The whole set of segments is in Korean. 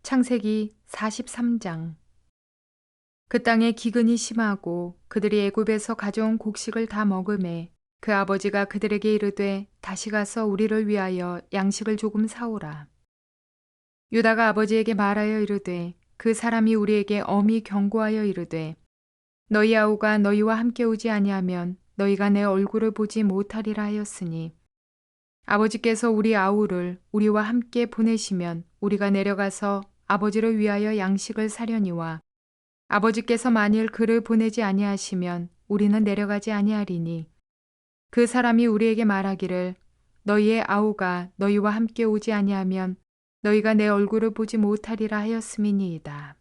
창세기 43장. 그 땅에 기근이 심하고 그들이 애굽에서 가져온 곡식을 다 먹음에 그 아버지가 그들에게 이르되 다시 가서 우리를 위하여 양식을 조금 사오라. 유다가 아버지에게 말하여 이르되 그 사람이 우리에게 엄히 경고하여 이르되 너희 아우가 너희와 함께 오지 아니하면 너희가 내 얼굴을 보지 못하리라 하였으니 아버지께서 우리 아우를 우리와 함께 보내시면 우리가 내려가서 아버지를 위하여 양식을 사려니와 아버지께서 만일 그를 보내지 아니하시면 우리는 내려가지 아니하리니 그 사람이 우리에게 말하기를 너희의 아우가 너희와 함께 오지 아니하면 너희가 내 얼굴을 보지 못하리라 하였음이니이다.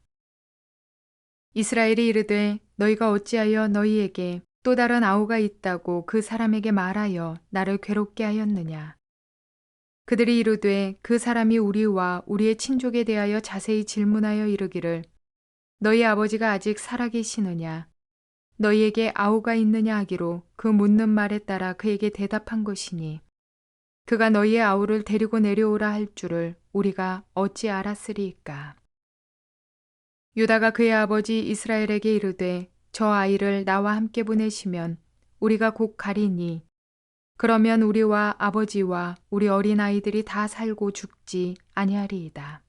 이스라엘이 이르되 너희가 어찌하여 너희에게 또 다른 아우가 있다고 그 사람에게 말하여 나를 괴롭게 하였느냐. 그들이 이르되 그 사람이 우리와 우리의 친족에 대하여 자세히 질문하여 이르기를 너희 아버지가 아직 살아계시느냐 너희에게 아우가 있느냐 하기로 그 묻는 말에 따라 그에게 대답한 것이니 그가 너희의 아우를 데리고 내려오라 할 줄을 우리가 어찌 알았으리이까. 유다가 그의 아버지 이스라엘에게 이르되 저 아이를 나와 함께 보내시면 우리가 곧 가리니 그러면 우리와 아버지와 우리 어린아이들이 다 살고 죽지 아니하리이다.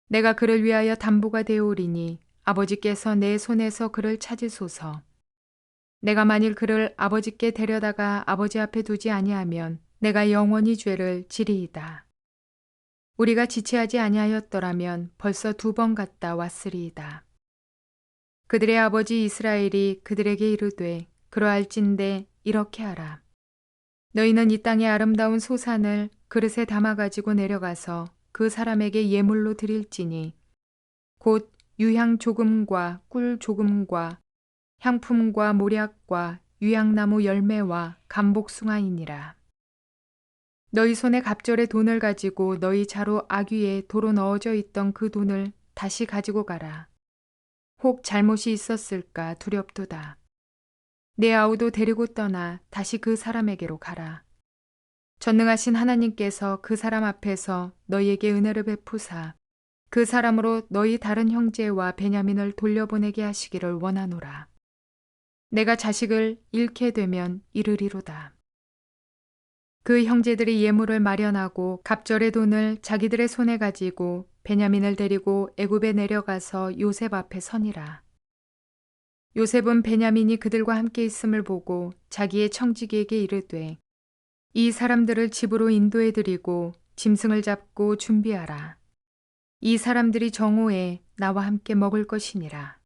내가 그를 위하여 담보가 되오리니 아버지께서 내 손에서 그를 찾으소서. 내가 만일 그를 아버지께 데려다가 아버지 앞에 두지 아니하면 내가 영원히 죄를 지리이다. 우리가 지체하지 아니하였더라면 벌써 2번 갔다 왔으리이다. 그들의 아버지 이스라엘이 그들에게 이르되 그러할진대 이렇게 하라. 너희는 이 땅의 아름다운 소산을 그릇에 담아가지고 내려가서 그 사람에게 예물로 드릴지니 곧 유향 조금과 꿀 조금과 향품과 모략과 유향나무 열매와 감복숭아이니라. 너희 손에 갑절의 돈을 가지고 너희 자루 아귀에 도로 넣어져 있던 그 돈을 다시 가지고 가라. 혹 잘못이 있었을까 두렵도다. 내 아우도 데리고 떠나 다시 그 사람에게로 가라. 전능하신 하나님께서 그 사람 앞에서 너희에게 은혜를 베푸사 그 사람으로 너희 다른 형제와 베냐민을 돌려보내게 하시기를 원하노라. 내가 자식을 잃게 되면 이르리로다. 그 형제들이 예물을 마련하고 갑절의 돈을 자기들의 손에 가지고 베냐민을 데리고 애굽에 내려가서 요셉 앞에 서니라. 요셉은 베냐민이 그들과 함께 있음을 보고 자기의 청지기에게 이르되 이 사람들을 집으로 인도해 드리고 짐승을 잡고 준비하라. 이 사람들이 정오에 나와 함께 먹을 것이니라.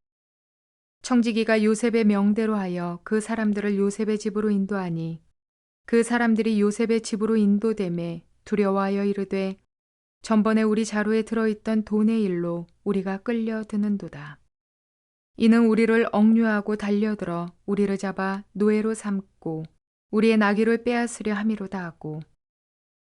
청지기가 요셉의 명대로 하여 그 사람들을 요셉의 집으로 인도하니 그 사람들이 요셉의 집으로 인도되매 두려워하여 이르되 전번에 우리 자루에 들어있던 돈의 일로 우리가 끌려드는도다. 이는 우리를 억류하고 달려들어 우리를 잡아 노예로 삼고 우리의 나귀를 빼앗으려 함이로다 하고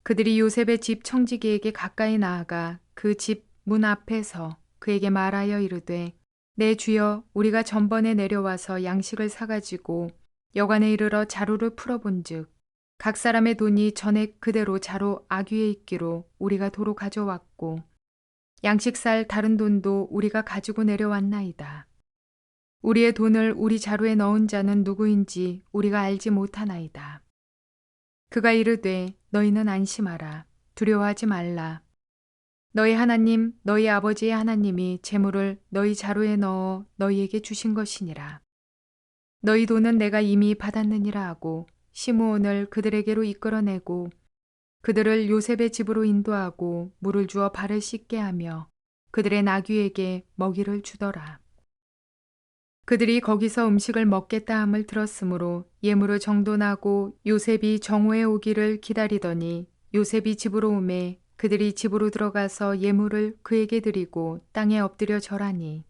그들이 요셉의 집 청지기에게 가까이 나아가 그 집 문 앞에서 그에게 말하여 이르되 내 주여 우리가 전번에 내려와서 양식을 사가지고 여관에 이르러 자루를 풀어본즉 각 사람의 돈이 전에 그대로 자루 아귀에 있기로 우리가 도로 가져왔고 양식 살 다른 돈도 우리가 가지고 내려왔나이다. 우리의 돈을 우리 자루에 넣은 자는 누구인지 우리가 알지 못하나이다. 그가 이르되 너희는 안심하라. 두려워하지 말라. 너희 하나님 너희 아버지의 하나님이 재물을 너희 자루에 넣어 너희에게 주신 것이니라. 너희 돈은 내가 이미 받았느니라 하고 시므온을 그들에게로 이끌어내고 그들을 요셉의 집으로 인도하고 물을 주어 발을 씻게 하며 그들의 나귀에게 먹이를 주더라. 그들이 거기서 음식을 먹겠다 함을 들었으므로 예물을 정돈하고 요셉이 정오에 오기를 기다리더니 요셉이 집으로 오매 그들이 집으로 들어가서 예물을 그에게 드리고 땅에 엎드려 절하니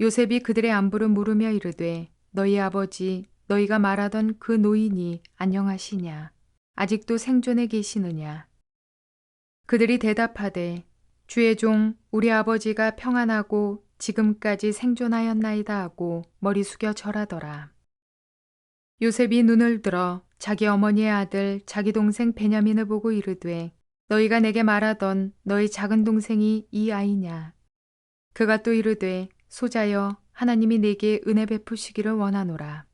요셉이 그들의 안부를 물으며 이르되 너희 아버지 너희가 말하던 그 노인이 안녕하시냐 아직도 생존해 계시느냐. 그들이 대답하되 주의 종 우리 아버지가 평안하고 지금까지 생존하였나이다 하고 머리 숙여 절하더라. 요셉이 눈을 들어 자기 어머니의 아들 자기 동생 베냐민을 보고 이르되 너희가 내게 말하던 너희 작은 동생이 이 아이냐? 그가 또 이르되 소자여 하나님이 내게 은혜 베푸시기를 원하노라.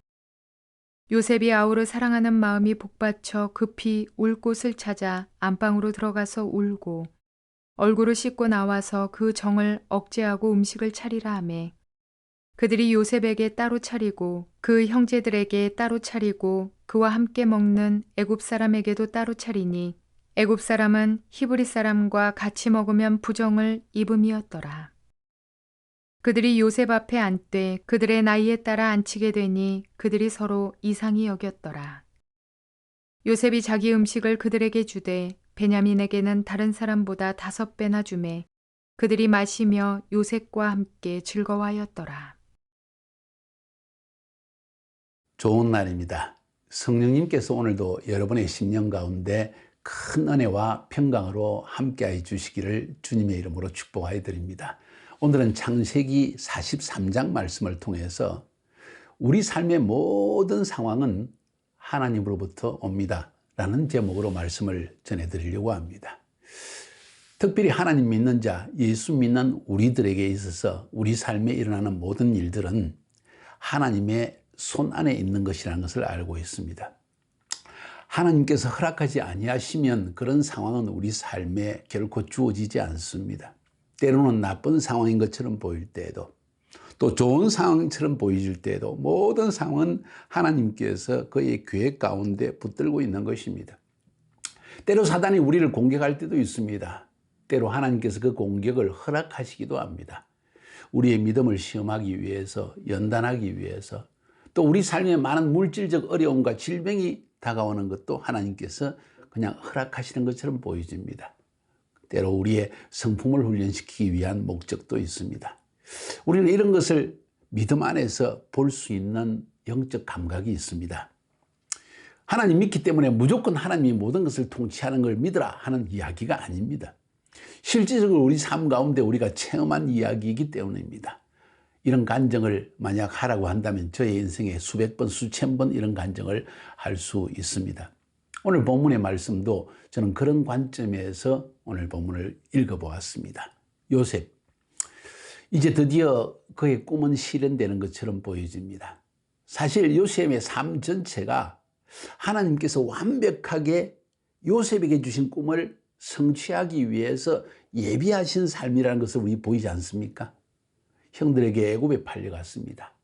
요셉이 아우를 사랑하는 마음이 복받쳐 급히 울 곳을 찾아 안방으로 들어가서 울고 얼굴을 씻고 나와서 그 정을 억제하고 음식을 차리라 하매 그들이 요셉에게 따로 차리고 그 형제들에게 따로 차리고 그와 함께 먹는 애굽 사람에게도 따로 차리니 애굽 사람은 히브리 사람과 같이 먹으면 부정을 입음이었더라. 그들이 요셉 앞에 앉되 그들의 나이에 따라 앉히게 되니 그들이 서로 이상히 여겼더라. 요셉이 자기 음식을 그들에게 주되 베냐민에게는 다른 사람보다 5배나 주매 그들이 마시며 요셉과 함께 즐거워하였더라. 좋은 날입니다. 성령님께서 오늘도 여러분의 심령 가운데 큰 은혜와 평강으로 함께해 주시기를 주님의 이름으로 축복하여 드립니다. 오늘은 창세기 43장 말씀을 통해서 우리 삶의 모든 상황은 하나님으로부터 옵니다 라는 제목으로 말씀을 전해드리려고 합니다. 특별히 하나님 믿는 자, 예수 믿는 우리들에게 있어서 우리 삶에 일어나는 모든 일들은 하나님의 손 안에 있는 것이라는 것을 알고 있습니다. 하나님께서 허락하지 아니하시면 그런 상황은 우리 삶에 결코 주어지지 않습니다. 때로는 나쁜 상황인 것처럼 보일 때에도 또 좋은 상황처럼 보일 때에도 모든 상황은 하나님께서 그의 계획 가운데 붙들고 있는 것입니다. 때로 사단이 우리를 공격할 때도 있습니다. 때로 하나님께서 그 공격을 허락하시기도 합니다. 우리의 믿음을 시험하기 위해서, 연단하기 위해서, 또 우리 삶에 많은 물질적 어려움과 질병이 다가오는 것도 하나님께서 그냥 허락하시는 것처럼 보여집니다. 때로 우리의 성품을 훈련시키기 위한 목적도 있습니다. 우리는 이런 것을 믿음 안에서 볼 수 있는 영적 감각이 있습니다. 하나님 믿기 때문에 무조건 하나님이 모든 것을 통치하는 걸 믿으라 하는 이야기가 아닙니다. 실질적으로 우리 삶 가운데 우리가 체험한 이야기이기 때문입니다. 이런 간증을 만약 하라고 한다면 저의 인생에 수백 번, 수천 번 이런 간증을 할 수 있습니다. 오늘 본문의 말씀도 저는 그런 관점에서 오늘 본문을 읽어보았습니다. 요셉, 이제 드디어 그의 꿈은 실현되는 것처럼 보여집니다. 사실 요셉의 삶 전체가 하나님께서 완벽하게 요셉에게 주신 꿈을 성취하기 위해서 예비하신 삶이라는 것을 우리 보이지 않습니까? 형들에게 애굽에 팔려갔습니다.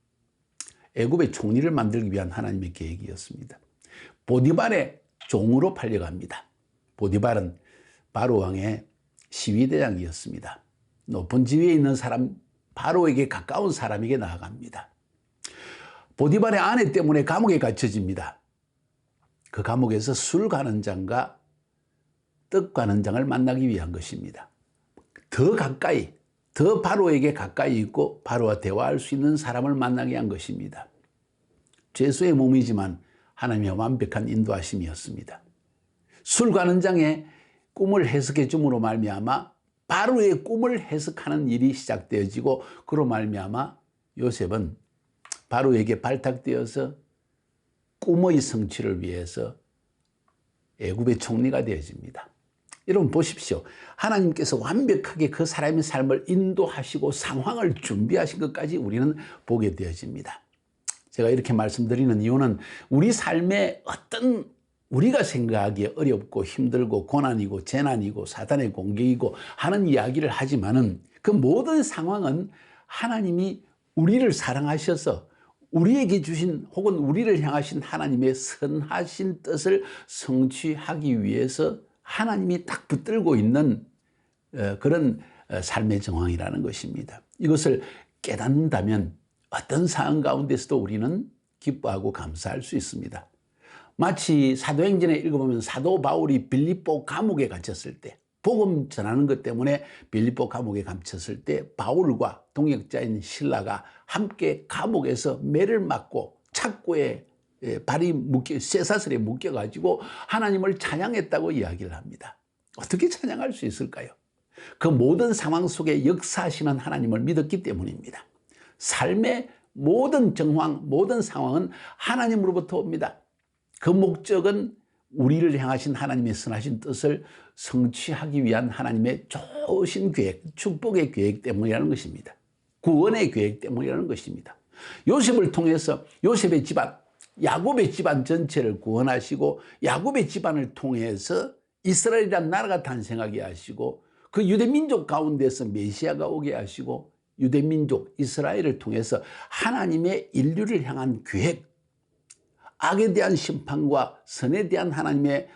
애굽의 총리를 만들기 위한 하나님의 계획이었습니다. 보디발의 종으로 팔려갑니다. 보디발은 바로 왕의 시위대장이었습니다. 높은 지위에 있는 사람, 바로에게 가까운 사람에게 나아갑니다. 보디발의 아내 때문에 감옥에 갇혀집니다. 그 감옥에서 술 가는 장과 떡 가는 장을 만나기 위한 것입니다. 더 가까이, 더 바로에게 가까이 있고 바로와 대화할 수 있는 사람을 만나게 한 것입니다. 죄수의 몸이지만 하나님의 완벽한 인도하심이었습니다. 술 가는 장의 꿈을 해석해 줌으로 말미암아 바로의 꿈을 해석하는 일이 시작되어지고 그로 말미암아 요셉은 바로에게 발탁되어서 꿈의 성취를 위해서 애굽의 총리가 되어집니다. 여러분 보십시오. 하나님께서 완벽하게 그 사람의 삶을 인도하시고 상황을 준비하신 것까지 우리는 보게 되어집니다. 제가 이렇게 말씀드리는 이유는 우리 삶에 어떤 우리가 생각하기에 어렵고 힘들고 고난이고 재난이고 사단의 공격이고 하는 이야기를 하지만은 그 모든 상황은 하나님이 우리를 사랑하셔서 우리에게 주신 혹은 우리를 향하신 하나님의 선하신 뜻을 성취하기 위해서 하나님이 딱 붙들고 있는 그런 삶의 정황이라는 것입니다. 이것을 깨닫는다면 어떤 상황 가운데서도 우리는 기뻐하고 감사할 수 있습니다. 마치 사도행전에 읽어보면 사도 바울이 빌립보 감옥에 갇혔을 때 복음 전하는 것 때문에 빌립보 감옥에 갇혔을 때 바울과 동역자인 실라가 함께 감옥에서 매를 맞고 착고에 발이 묶여 쇠사슬에 묶여가지고 하나님을 찬양했다고 이야기를 합니다. 어떻게 찬양할 수 있을까요? 그 모든 상황 속에 역사하시는 하나님을 믿었기 때문입니다. 삶의 모든 정황, 모든 상황은 하나님으로부터 옵니다. 그 목적은 우리를 향하신 하나님의 선하신 뜻을 성취하기 위한 하나님의 좋으신 계획, 축복의 계획 때문이라는 것입니다. 구원의 계획 때문이라는 것입니다. 요셉을 통해서 요셉의 집안, 야곱의 집안 전체를 구원하시고 야곱의 집안을 통해서 이스라엘이라는 나라가 탄생하게 하시고 그 유대민족 가운데서 메시아가 오게 하시고 유대민족 이스라엘을 통해서 하나님의 인류를 향한 계획, 악에 대한 심판과 선에 대한 하나님의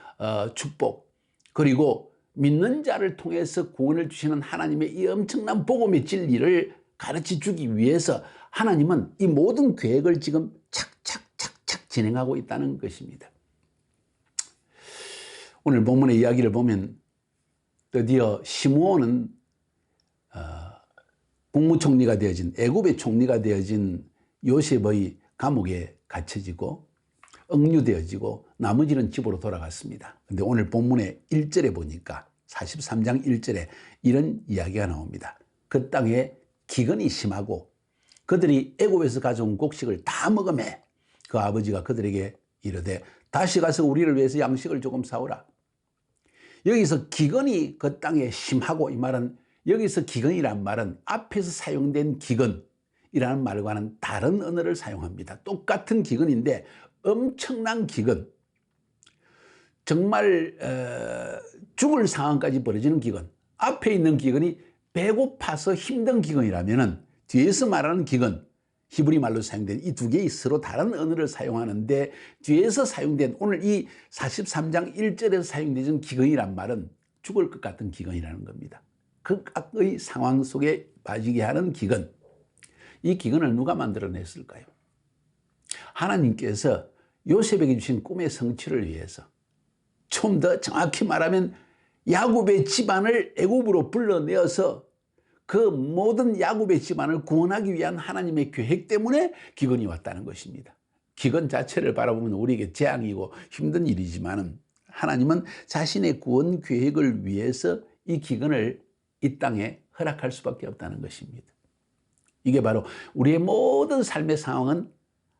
축복, 그리고 믿는 자를 통해서 구원을 주시는 하나님의 이 엄청난 복음의 진리를 가르쳐 주기 위해서 하나님은 이 모든 계획을 지금 착착착착 진행하고 있다는 것입니다. 오늘 본문의 이야기를 보면 드디어 시므온은 국무총리가 되어진, 애굽의 총리가 되어진 요셉의 감옥에 갇혀지고 억류되어지고 나머지는 집으로 돌아갔습니다. 그런데 오늘 본문의 1절에 보니까 43장 1절에 이런 이야기가 나옵니다. 그 땅에 기근이 심하고 그들이 애굽에서 가져온 곡식을 다 먹으매 그 아버지가 그들에게 이르되 다시 가서 우리를 위해서 양식을 조금 사오라. 여기서 기근이 그 땅에 심하고, 이 말은 여기서 기근이란 말은 앞에서 사용된 기근이라는 말과는 다른 언어를 사용합니다. 똑같은 기근인데 엄청난 기근, 정말 죽을 상황까지 벌어지는 기근, 앞에 있는 기근이 배고파서 힘든 기근이라면 뒤에서 말하는 기근, 히브리 말로 사용된 이 두 개의 서로 다른 언어를 사용하는데 뒤에서 사용된 오늘 이 43장 1절에서 사용되는 기근이란 말은 죽을 것 같은 기근이라는 겁니다. 극악의 상황 속에 빠지게 하는 기근. 이 기근을 누가 만들어냈을까요? 하나님께서 요셉에게 주신 꿈의 성취를 위해서, 좀 더 정확히 말하면 야곱의 집안을 애굽으로 불러내어서 그 모든 야곱의 집안을 구원하기 위한 하나님의 계획 때문에 기근이 왔다는 것입니다. 기근 자체를 바라보면 우리에게 재앙이고 힘든 일이지만 하나님은 자신의 구원 계획을 위해서 이 기근을 이 땅에 허락할 수밖에 없다는 것입니다. 이게 바로 우리의 모든 삶의 상황은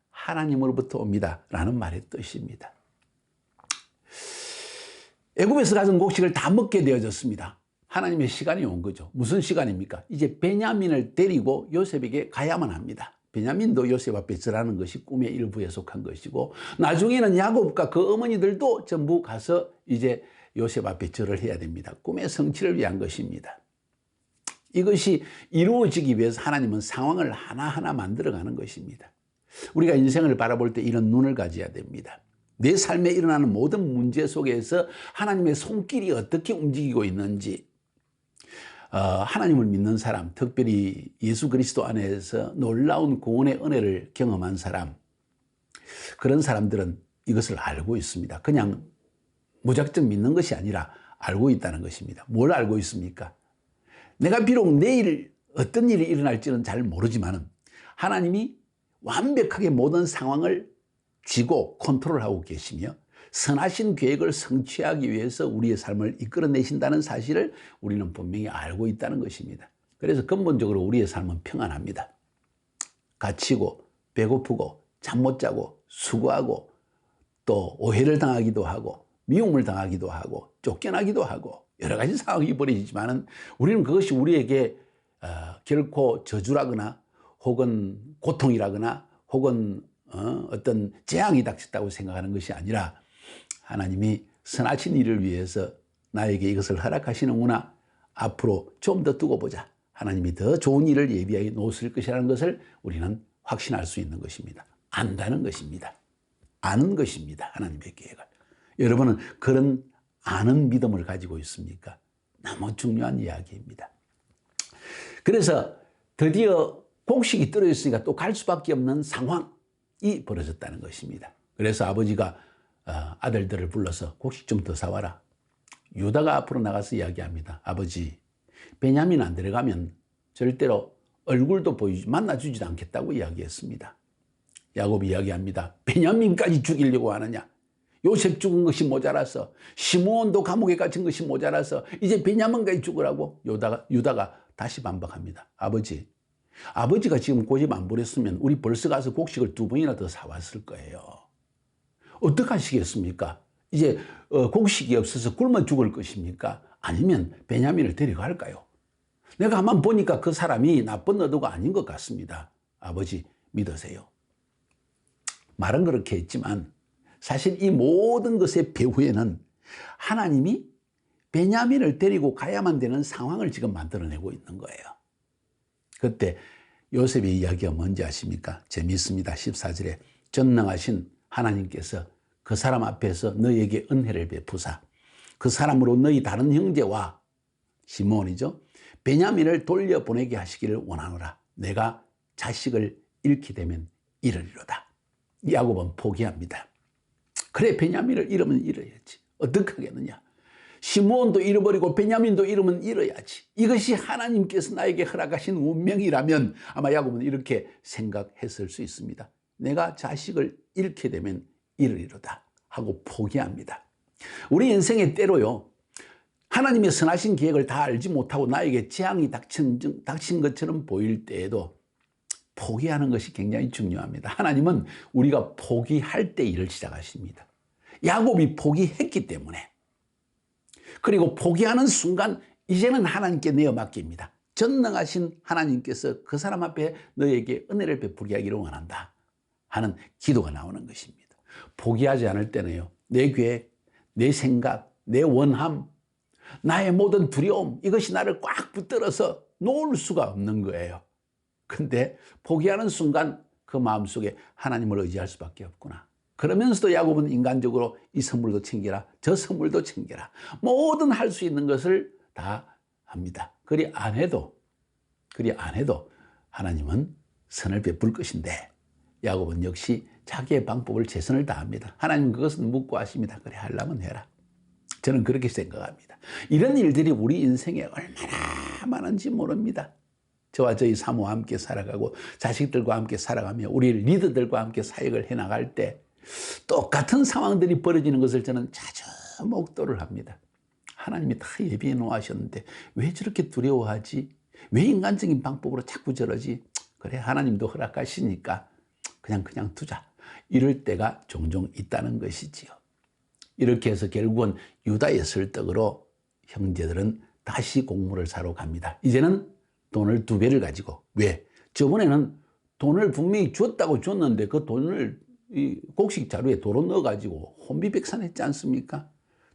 하나님으로부터 옵니다 라는 말의 뜻입니다. 애굽에서 가진 곡식을 다 먹게 되어졌습니다. 하나님의 시간이 온 거죠. 무슨 시간입니까? 이제 베냐민을 데리고 요셉에게 가야만 합니다. 베냐민도 요셉 앞에 절하는 것이 꿈의 일부에 속한 것이고, 나중에는 야곱과 그 어머니들도 전부 가서 이제 요셉 앞에 절을 해야 됩니다. 꿈의 성취를 위한 것입니다. 이것이 이루어지기 위해서 하나님은 상황을 하나하나 만들어가는 것입니다. 우리가 인생을 바라볼 때 이런 눈을 가져야 됩니다. 내 삶에 일어나는 모든 문제 속에서 하나님의 손길이 어떻게 움직이고 있는지, 하나님을 믿는 사람, 특별히 예수 그리스도 안에서 놀라운 구원의 은혜를 경험한 사람, 그런 사람들은 이것을 알고 있습니다. 그냥 무작정 믿는 것이 아니라 알고 있다는 것입니다. 뭘 알고 있습니까? 내가 비록 내일 어떤 일이 일어날지는 잘 모르지만 하나님이 완벽하게 모든 상황을 쥐고 컨트롤하고 계시며 선하신 계획을 성취하기 위해서 우리의 삶을 이끌어내신다는 사실을 우리는 분명히 알고 있다는 것입니다. 그래서 근본적으로 우리의 삶은 평안합니다. 갇히고 배고프고 잠 못 자고 수고하고 또 오해를 당하기도 하고 미움을 당하기도 하고 쫓겨나기도 하고 여러 가지 상황이 벌어지지만 우리는 그것이 우리에게 결코 저주라거나 혹은 고통이라거나 혹은 어떤 재앙이 닥쳤다고 생각하는 것이 아니라 하나님이 선하신 일을 위해서 나에게 이것을 허락하시는구나, 앞으로 좀 더 두고 보자, 하나님이 더 좋은 일을 예비하여 놓으실 것이라는 것을 우리는 확신할 수 있는 것입니다. 안다는 것입니다. 아는 것입니다. 하나님의 계획을. 여러분은 그런 아는 믿음을 가지고 있습니까? 너무 중요한 이야기입니다. 그래서 드디어 곡식이 떨어졌으니까 또 갈 수밖에 없는 상황이 벌어졌다는 것입니다. 그래서 아버지가 아들들을 불러서 곡식 좀 더 사와라. 유다가 앞으로 나가서 이야기합니다. 아버지, 베냐민 안 데려가면 절대로 얼굴도 만나주지도 않겠다고 이야기했습니다. 야곱이 이야기합니다. 베냐민까지 죽이려고 하느냐? 요셉 죽은 것이 모자라서, 시므온도 감옥에 갇힌 것이 모자라서 이제 베냐민까지 죽으라고? 유다가 다시 반박합니다. 아버지가 지금 고집 안 부렸으면 우리 벌써 가서 곡식을 2번이나 더 사왔을 거예요. 어떡하시겠습니까? 이제 곡식이 없어서 굶어 죽을 것입니까? 아니면 베냐민을 데려갈까요? 내가 한번 보니까 그 사람이 나쁜 의도가 아닌 것 같습니다. 아버지 믿으세요. 말은 그렇게 했지만 사실 이 모든 것의 배후에는 하나님이 베냐민을 데리고 가야만 되는 상황을 지금 만들어내고 있는 거예요. 그때 요셉의 이야기가 뭔지 아십니까? 재미있습니다. 14절에 전능하신 하나님께서 그 사람 앞에서 너희에게 은혜를 베푸사 그 사람으로 너희 다른 형제와 시몬이죠. 베냐민을 돌려보내게 하시기를 원하노라. 내가 자식을 잃게 되면 이르리로다. 야곱은 포기합니다. 그래 베냐민을 잃으면 잃어야지. 어떻게 하겠느냐. 시므온도 잃어버리고 베냐민도 잃으면 잃어야지. 이것이 하나님께서 나에게 허락하신 운명이라면 아마 야곱은 이렇게 생각했을 수 있습니다. 내가 자식을 잃게 되면 이르리로다 하고 포기합니다. 우리 인생의 때로요, 하나님의 선하신 계획을 다 알지 못하고 나에게 재앙이 닥친 것처럼 보일 때에도 포기하는 것이 굉장히 중요합니다. 하나님은 우리가 포기할 때 일을 시작하십니다. 야곱이 포기했기 때문에, 그리고 포기하는 순간 이제는 하나님께 내어 맡깁니다. 전능하신 하나님께서 그 사람 앞에 너에게 은혜를 베풀게 하기를 원한다 하는 기도가 나오는 것입니다. 포기하지 않을 때는요, 내 계획, 내 생각, 내 원함, 나의 모든 두려움, 이것이 나를 꽉 붙들어서 놓을 수가 없는 거예요. 근데 포기하는 순간 그 마음속에 하나님을 의지할 수밖에 없구나. 그러면서도 야곱은 인간적으로 이 선물도 챙겨라, 저 선물도 챙겨라, 모든 할 수 있는 것을 다 합니다. 그리 안 해도 하나님은 선을 베풀 것인데 야곱은 역시 자기의 방법을 최선을 다합니다. 하나님 그것은 묻고 하십니다. 그래 하려면 해라. 저는 그렇게 생각합니다. 이런 일들이 우리 인생에 얼마나 많은지 모릅니다. 저와 저희 사모와 함께 살아가고 자식들과 함께 살아가며 우리 리더들과 함께 사역을 해나갈 때 똑같은 상황들이 벌어지는 것을 저는 자주 목도를 합니다. 하나님이 다 예비해 놓으셨는데 왜 저렇게 두려워하지? 왜 인간적인 방법으로 자꾸 저러지? 그래 하나님도 허락하시니까 그냥 두자. 이럴 때가 종종 있다는 것이지요. 이렇게 해서 결국은 유다의 설득으로 형제들은 다시 곡물을 사러 갑니다. 이제는 돈을 2배를 가지고. 왜? 저번에는 돈을 분명히 줬는데 그 돈을 이 곡식 자루에 도로 넣어가지고 혼비백산했지 않습니까?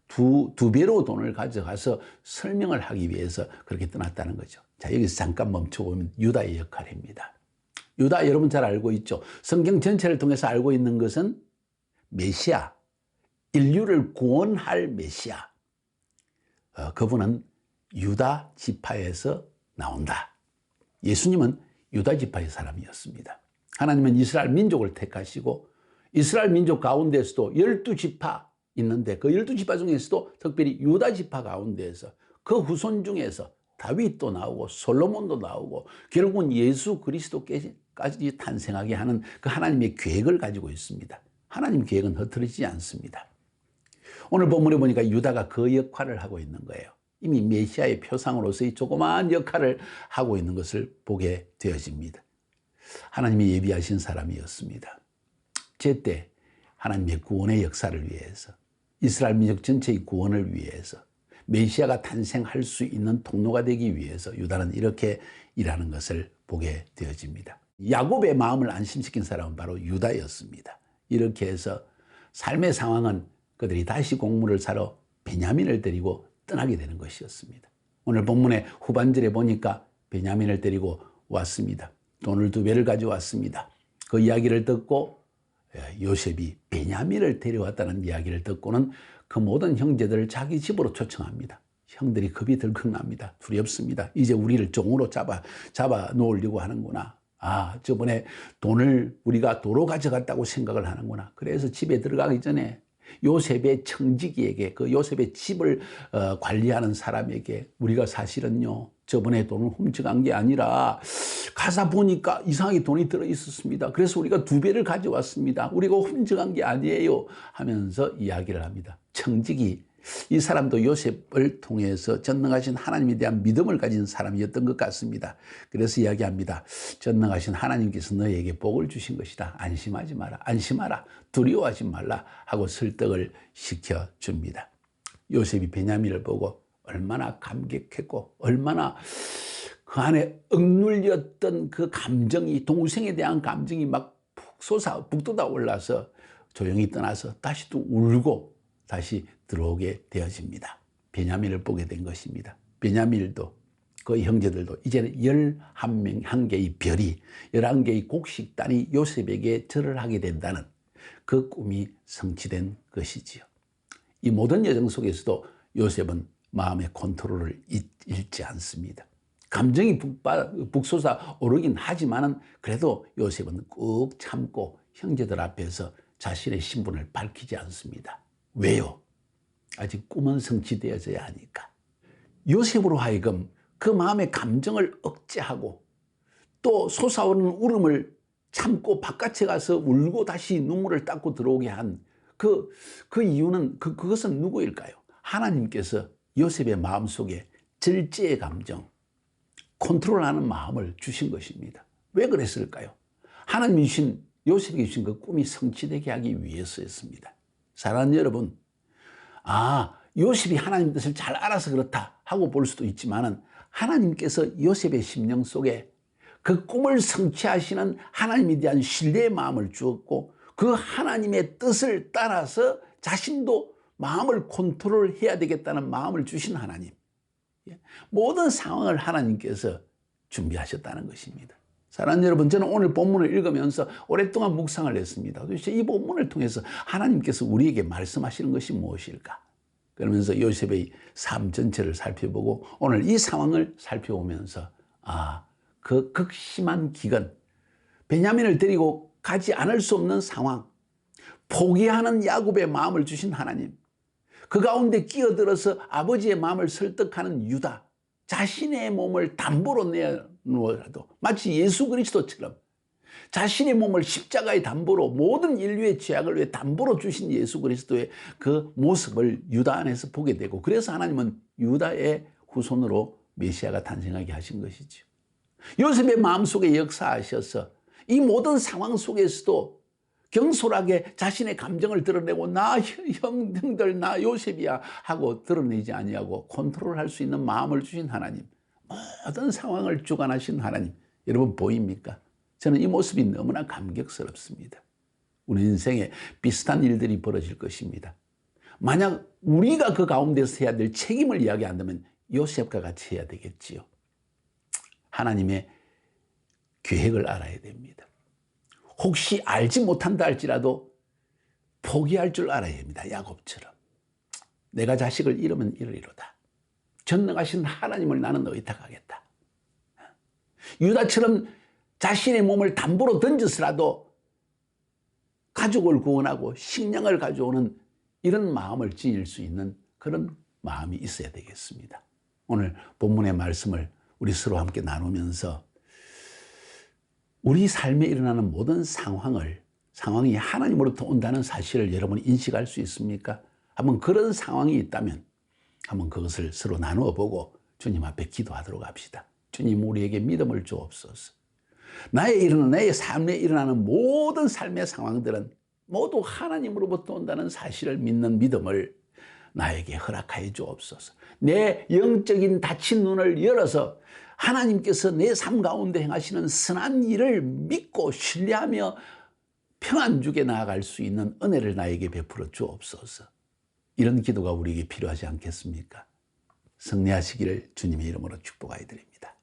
두 배로 돈을 가져가서 설명을 하기 위해서 그렇게 떠났다는 거죠. 자, 여기서 잠깐 멈춰보면 유다의 역할입니다. 유다 여러분 잘 알고 있죠? 성경 전체를 통해서 알고 있는 것은 메시아, 인류를 구원할 메시아. 그분은 유다 지파에서 나온다. 예수님은 유다 지파의 사람이었습니다. 하나님은 이스라엘 민족을 택하시고 이스라엘 민족 가운데서도 12지파 있는데 그 12지파 중에서도 특별히 유다 지파 가운데에서 그 후손 중에서 다윗도 나오고 솔로몬도 나오고 결국은 예수 그리스도까지 탄생하게 하는 그 하나님의 계획을 가지고 있습니다. 하나님 계획은 흐트러지지 않습니다. 오늘 본문에 보니까 유다가 그 역할을 하고 있는 거예요. 이미 메시아의 표상으로서의 조그마한 역할을 하고 있는 것을 보게 되어집니다. 하나님이 예비하신 사람이었습니다. 제때 하나님의 구원의 역사를 위해서, 이스라엘 민족 전체의 구원을 위해서, 메시아가 탄생할 수 있는 통로가 되기 위해서 유다는 이렇게 일하는 것을 보게 되어집니다. 야곱의 마음을 안심시킨 사람은 바로 유다였습니다. 이렇게 해서 삶의 상황은 그들이 다시 곡물을 사러 베냐민을 데리고 떠나게 되는 것이었습니다. 오늘 본문의 후반절에 보니까 베냐민을 데리고 왔습니다. 돈을 2배를 가져왔습니다. 그 이야기를 듣고 요셉이 베냐민을 데려왔다는 이야기를 듣고는 그 모든 형제들을 자기 집으로 초청합니다. 형들이 겁이 덜컥 납니다. 두렵습니다. 이제 우리를 종으로 잡아 놓으려고 하는구나. 아, 저번에 돈을 우리가 도로 가져갔다고 생각을 하는구나. 그래서 집에 들어가기 전에 요셉의 청지기에게, 그 요셉의 집을 관리하는 사람에게 우리가 사실은요 저번에 돈을 훔쳐간 게 아니라 가서 보니까 이상하게 돈이 들어있었습니다. 그래서 우리가 2배를 가져왔습니다. 우리가 훔쳐간 게 아니에요 하면서 이야기를 합니다. 청지기 이 사람도 요셉을 통해서 전능하신 하나님에 대한 믿음을 가진 사람이었던 것 같습니다. 그래서 이야기합니다. 전능하신 하나님께서 너에게 복을 주신 것이다. 안심하지 마라. 안심하라. 두려워하지 말라 하고 설득을 시켜줍니다. 요셉이 베냐민을 보고 얼마나 감격했고 얼마나 그 안에 억눌렸던 그 감정이, 동생에 대한 감정이 막 북돋아 올라서 조용히 떠나서 다시 또 울고 다시 들어오게 되어집니다. 베냐민을 보게 된 것입니다. 베냐민도 그 형제들도 이제는 11개의 별이, 11개의 곡식단이 요셉에게 절을 하게 된다는 그 꿈이 성취된 것이지요. 이 모든 여정 속에서도 요셉은 마음의 컨트롤을 잃지 않습니다. 감정이 북솟아 오르긴 하지만은 그래도 요셉은 꾹 참고 형제들 앞에서 자신의 신분을 밝히지 않습니다. 왜요? 아직 꿈은 성취되어져야 하니까. 요셉으로 하여금 그 마음의 감정을 억제하고 또 솟아오르는 울음을 참고 바깥에 가서 울고 다시 눈물을 닦고 들어오게 한 그 이유는 그것은 누구일까요? 하나님께서 요셉의 마음속에 절제의 감정, 컨트롤하는 마음을 주신 것입니다. 왜 그랬을까요? 하나님이 주신, 요셉에게 주신 그 꿈이 성취되게 하기 위해서였습니다. 사랑하는 여러분, 요셉이 하나님 뜻을 잘 알아서 그렇다 하고 볼 수도 있지만은 하나님께서 요셉의 심령 속에 그 꿈을 성취하시는 하나님에 대한 신뢰의 마음을 주었고 그 하나님의 뜻을 따라서 자신도 마음을 컨트롤해야 되겠다는 마음을 주신 하나님. 모든 상황을 하나님께서 준비하셨다는 것입니다. 사랑하는 여러분, 저는 오늘 본문을 읽으면서 오랫동안 묵상을 했습니다. 도대체 이 본문을 통해서 하나님께서 우리에게 말씀하시는 것이 무엇일까? 그러면서 요셉의 삶 전체를 살펴보고 오늘 이 상황을 살펴보면서 그 극심한 기근, 베냐민을 데리고 가지 않을 수 없는 상황, 포기하는 야곱의 마음을 주신 하나님, 그 가운데 끼어들어서 아버지의 마음을 설득하는 유다, 자신의 몸을 담보로 내놓으라도 마치 예수 그리스도처럼 자신의 몸을 십자가의 담보로 모든 인류의 죄악을 위해 담보로 주신 예수 그리스도의 그 모습을 유다 안에서 보게 되고, 그래서 하나님은 유다의 후손으로 메시아가 탄생하게 하신 것이죠. 요셉의 마음속에 역사하셔서 이 모든 상황 속에서도 경솔하게 자신의 감정을 드러내고 나 형들 나 요셉이야 하고 드러내지 아니하고 컨트롤할 수 있는 마음을 주신 하나님, 모든 상황을 주관하신 하나님, 여러분 보입니까? 저는 이 모습이 너무나 감격스럽습니다. 우리 인생에 비슷한 일들이 벌어질 것입니다. 만약 우리가 그 가운데서 해야 될 책임을 이야기한다면 요셉과 같이 해야 되겠지요. 하나님의 계획을 알아야 됩니다. 혹시 알지 못한다 할지라도 포기할 줄 알아야 합니다. 야곱처럼. 내가 자식을 잃으면 이르리로다. 전능하신 하나님을 나는 의탁하겠다. 유다처럼 자신의 몸을 담보로 던져서라도 가족을 구원하고 식량을 가져오는 이런 마음을 지닐 수 있는 그런 마음이 있어야 되겠습니다. 오늘 본문의 말씀을 우리 서로 함께 나누면서 우리 삶에 일어나는 모든 상황이 하나님으로부터 온다는 사실을 여러분이 인식할 수 있습니까? 한번 그런 상황이 있다면 한번 그것을 서로 나누어 보고 주님 앞에 기도하도록 합시다. 주님, 우리에게 믿음을 주옵소서. 내 삶에 일어나는 모든 삶의 상황들은 모두 하나님으로부터 온다는 사실을 믿는 믿음을 나에게 허락하여 주옵소서. 내 영적인 닫힌 눈을 열어서 하나님께서 내 삶 가운데 행하시는 선한 일을 믿고 신뢰하며 평안 주게 나아갈 수 있는 은혜를 나에게 베풀어 주옵소서. 이런 기도가 우리에게 필요하지 않겠습니까? 승리하시기를 주님의 이름으로 축복하여 드립니다.